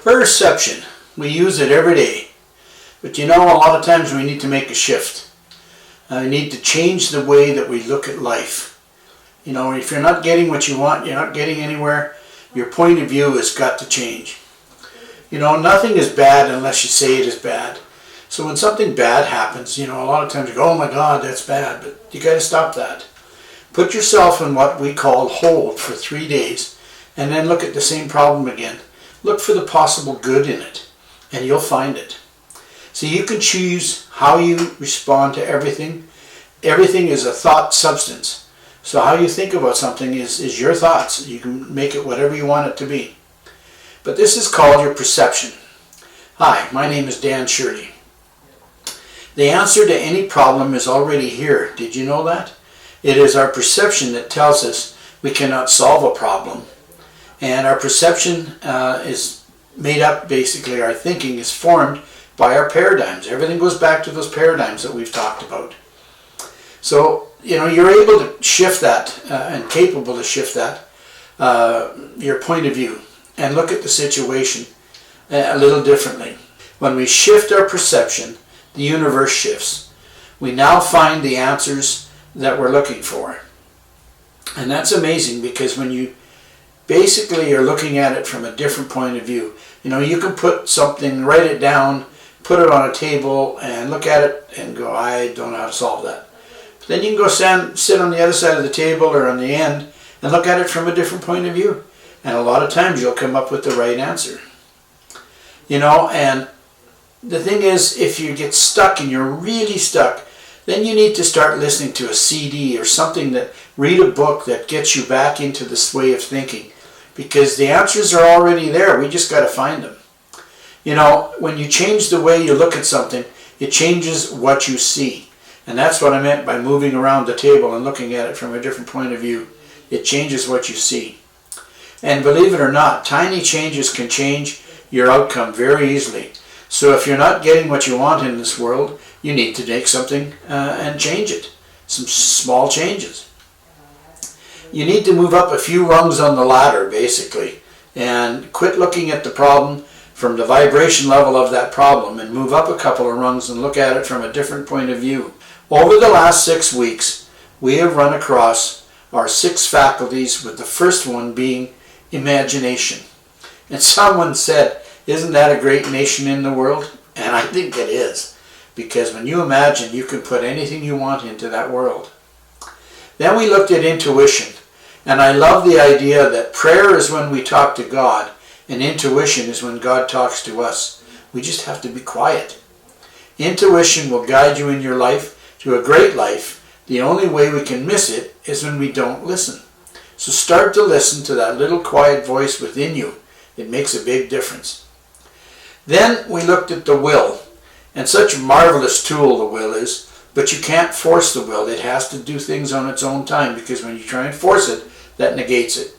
Perception. We use it every day. But you know, a lot of times we need to make a shift. We need to change the way that we look at life. You know, if you're not getting what you want, you're not getting anywhere, your point of view has got to change. You know, nothing is bad unless you say it is bad. So when something bad happens, you know, a lot of times you go, oh my God, that's bad. But you got to stop that. Put yourself in what we call hold for 3 days and then look at the same problem again. Look for the possible good in it and you'll find it. So you can choose how you respond to everything. Everything is a thought substance. So how you think about something is your thoughts. You can make it whatever you want it to be. But this is called your perception. Hi, my name is danhshirley. The answer to any problem is already here. Did you know that? It is our perception that tells us we cannot solve a problem. And our perception is made up, basically, our thinking is formed by our paradigms. Everything goes back to those paradigms that we've talked about. So, you know, you're able to shift that and capable to shift that, your point of view, and look at the situation a little differently. When we shift our perception, the universe shifts. We now find the answers that we're looking for. And that's amazing because when you basically are looking at it from a different point of view, you know, you can put something, write it down, put it on a table and look at it and go, I don't know how to solve that. But then you can go sit on the other side of the table or on the end and look at it from a different point of view. And a lot of times you'll come up with the right answer. You know, and the thing is, if you get stuck and you're really stuck, then you need to start listening to a CD or something read a book that gets you back into this way of thinking. Because the answers are already there, we just got to find them. You know, when you change the way you look at something, it changes what you see. And that's what I meant by moving around the table and looking at it from a different point of view. It changes what you see. And believe it or not, tiny changes can change your outcome very easily. So if you're not getting what you want in this world, you need to make something and change it. Some small changes. You need to move up a few rungs on the ladder, basically, and quit looking at the problem from the vibration level of that problem and move up a couple of rungs and look at it from a different point of view. Over the last 6 weeks, we have run across our 6 faculties, with the first one being imagination. And someone said, isn't that a great nation in the world? And I think it is, because when you imagine, you can put anything you want into that world. Then we looked at intuition, and I love the idea that prayer is when we talk to God, and intuition is when God talks to us. We just have to be quiet. Intuition will guide you in your life to a great life. The only way we can miss it is when we don't listen. So start to listen to that little quiet voice within you. It makes a big difference. Then we looked at the will, and such a marvelous tool the will is, but you can't force the will. It has to do things on its own time, because when you try and force it, that negates it.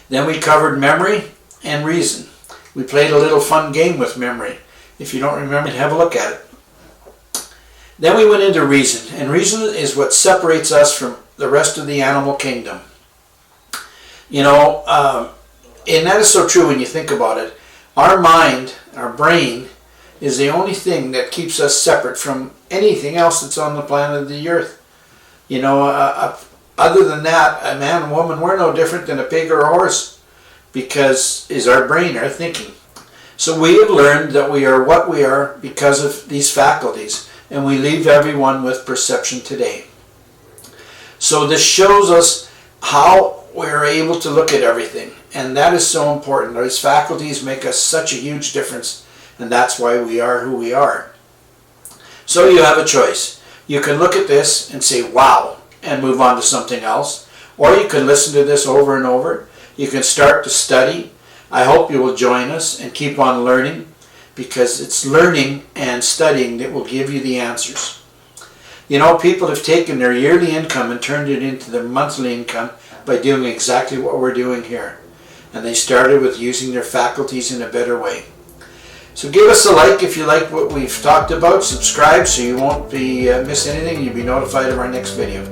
Then we covered memory and reason. We played a little fun game with memory. If you don't remember, have a look at it. Then we went into reason, and reason is what separates us from the rest of the animal kingdom. You know, and that is so true when you think about it. Our mind, our brain, is the only thing that keeps us separate from anything else that's on the planet of the earth. You know, other than that, a man and woman, we're no different than a pig or a horse, because is our brain, our thinking. So we have learned that we are what we are because of these faculties, and we leave everyone with perception today. So this shows us how we're able to look at everything, and that is so important. These faculties make us such a huge difference, and that's why we are who we are. So you have a choice. You can look at this and say, wow, and move on to something else, or you can listen to this over and over. You can start to study. I hope you will join us and keep on learning, because it's learning and studying that will give you the answers. You know, people have taken their yearly income and turned it into their monthly income by doing exactly what we're doing here. And they started with using their faculties in a better way. So give us a like if you like what we've talked about. Subscribe so you won't miss anything, and you'll be notified of our next video.